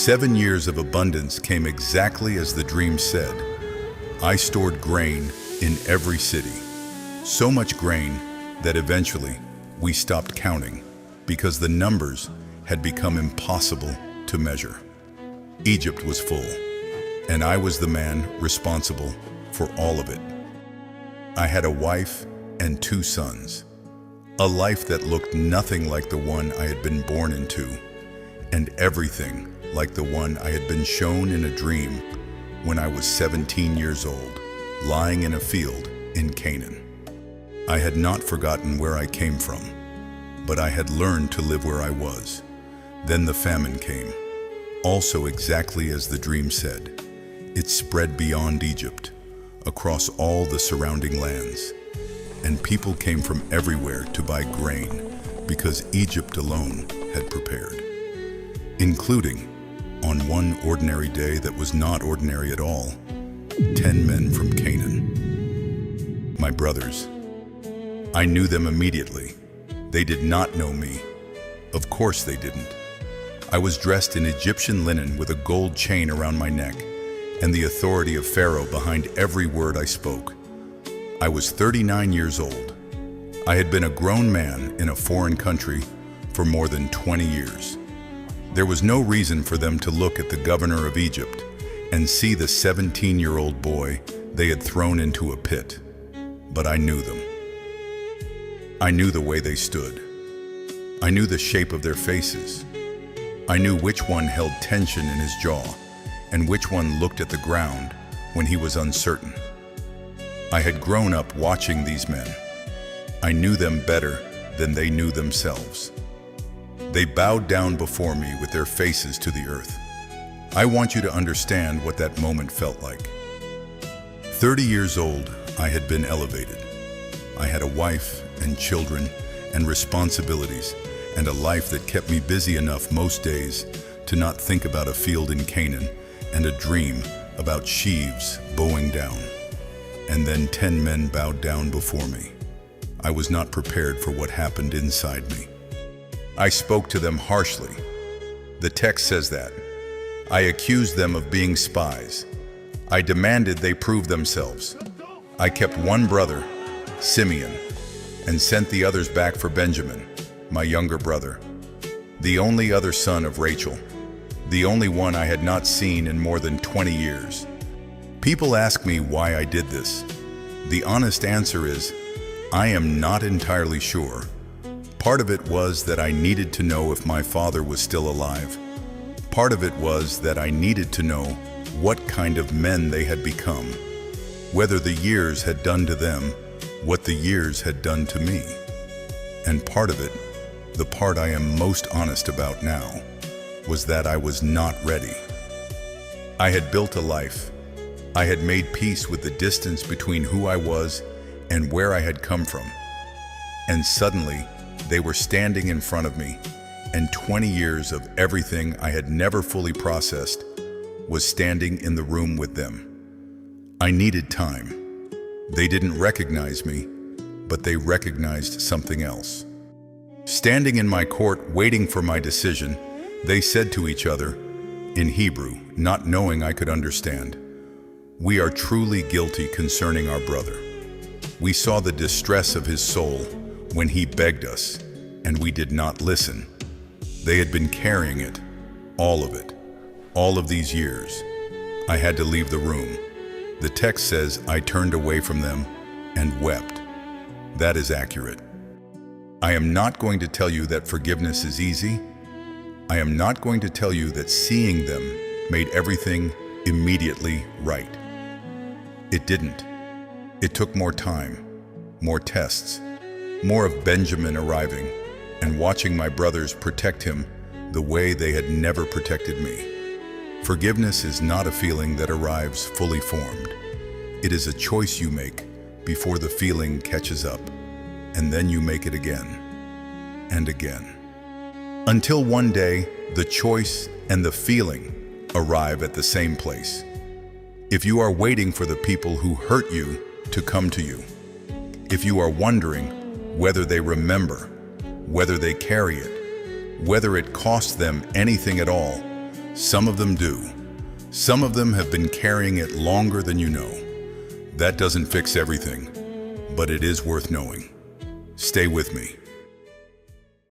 7 years of abundance came exactly as the dream said. I stored grain in every city. So much grain that eventually we stopped counting because the numbers had become impossible to measure. Egypt was full, and I was the man responsible for all of it. I had a wife and 2 sons, a life that looked nothing like the one I had been born into, and everything like the one I had been shown in a dream when I was 17 years old, lying in a field in Canaan. I had not forgotten where I came from, but I had learned to live where I was. Then the famine came, also exactly as the dream said. It spread beyond Egypt, across all the surrounding lands, and people came from everywhere to buy grain because Egypt alone had prepared, including, on one ordinary day that was not ordinary at all, 10 men from Canaan. My brothers. I knew them immediately. They did not know me. Of course they didn't. I was dressed in Egyptian linen with a gold chain around my neck and the authority of Pharaoh behind every word I spoke. I was 39 years old. I had been a grown man in a foreign country for more than 20 years. There was no reason for them to look at the governor of Egypt and see the 17-year-old boy they had thrown into a pit. But I knew them. I knew the way they stood. I knew the shape of their faces. I knew which one held tension in his jaw and which one looked at the ground when he was uncertain. I had grown up watching these men. I knew them better than they knew themselves. They bowed down before me with their faces to the earth. I want you to understand what that moment felt like. 30 years old, I had been elevated. I had a wife and children and responsibilities and a life that kept me busy enough most days to not think about a field in Canaan and a dream about sheaves bowing down. And then 10 men bowed down before me. I was not prepared for what happened inside me. I spoke to them harshly. The text says that. I accused them of being spies. I demanded they prove themselves. I kept one brother, Simeon, and sent the others back for Benjamin, my younger brother, the only other son of Rachel, the only one I had not seen in more than 20 years. People ask me why I did this. The honest answer is, I am not entirely sure. Part of it was that I needed to know if my father was still alive. Part of it was that I needed to know what kind of men they had become, whether the years had done to them what the years had done to me. And part of it, the part I am most honest about now, was that I was not ready. I had built a life. I had made peace with the distance between who I was and where I had come from. And suddenly, they were standing in front of me, and 20 years of everything I had never fully processed was standing in the room with them. I needed time. They didn't recognize me, but they recognized something else. Standing in my court, waiting for my decision, they said to each other, in Hebrew, not knowing I could understand, "We are truly guilty concerning our brother. We saw the distress of his soul when he begged us, and we did not listen." They had been carrying it, all of it, all of these years. I had to leave the room. The text says I turned away from them and wept. That is accurate. I am not going to tell you that forgiveness is easy. I am not going to tell you that seeing them made everything immediately right. It didn't. It took more time, more tests, more of Benjamin arriving and watching my brothers protect him the way they had never protected me. Forgiveness is not a feeling that arrives fully formed. It is a choice you make before the feeling catches up, and then you make it again and again. Until one day, the choice and the feeling arrive at the same place. If you are waiting for the people who hurt you to come to you, if you are wondering whether they remember, whether they carry it, whether it costs them anything at all, Some of them do. Some of them have been carrying it longer than you know. That doesn't fix everything, but it is worth knowing. Stay with me.